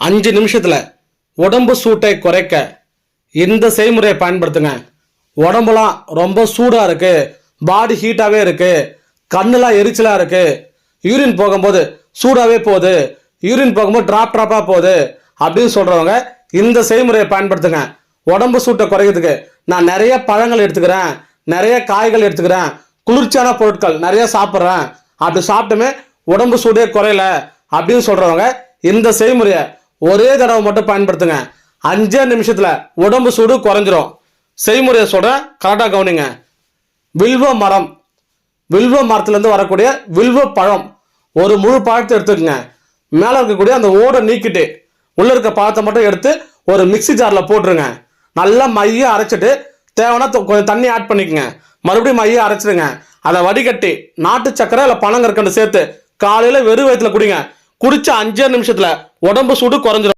5 நிமிஷத்துல உடம்பு சூட்டை குறைக்க இந்த செய்முறையை பயன்படுத்துங்க. உடம்புலாம் ரொம்ப சூடா இருக்கு, பாடி ஹீட்டாவே இருக்கு, கண்ணுலாம் எரிச்சலா இருக்கு, யூரின் போகும்போது சூடாவே போகுது, யூரின் போகும்போது டிராப்பா போகுது அப்படின்னு சொல்றவங்க இந்த செய்முறையை பயன்படுத்துங்க. உடம்பு சூட்டை குறைக்கிறதுக்கு நான் நிறைய பழங்கள் எடுத்துக்கிறேன், நிறைய காய்கள் எடுத்துக்கிறேன், குளிர்ச்சியான பொருட்கள் நிறைய சாப்பிட்றேன், அப்படி சாப்பிட்டுமே உடம்பு சூடே குறையல அப்படின்னு சொல்றவங்க இந்த செய்முறையை ஒரே தடவை மட்டும் பயன்படுத்துங்க. 5 நிமிஷத்துல உடம்பு சூடு குறைஞ்சிரும். செய்முறையை சொல்றேன், கரெக்டா கவனிங்க. வில்வ மரம், வில்வ மரத்துலேருந்து வரக்கூடிய வில்வ பழம் ஒரு முழு பழத்தை எடுத்துக்கங்க. மேலே இருக்கக்கூடிய அந்த ஓடை நீக்கிட்டு உள்ள இருக்க பழத்தை மட்டும் எடுத்து ஒரு மிக்சி ஜாரில் போட்டுருங்க. நல்லா மைய அரைச்சிட்டு தேவைன்னா கொஞ்சம் தண்ணி ஆட் பண்ணிக்கங்க. மறுபடியும் மைய அரைச்சிடுங்க. அதை வடிகட்டி நாட்டு சக்கரை இல்லை பனங்கற்கண்டு சேர்த்து காலையில் வெறும் வயிற்றுல குடிங்க. குடிச்ச 5 நிமிஷத்துல உடம்பு சூடு குறைஞ்சிரும்.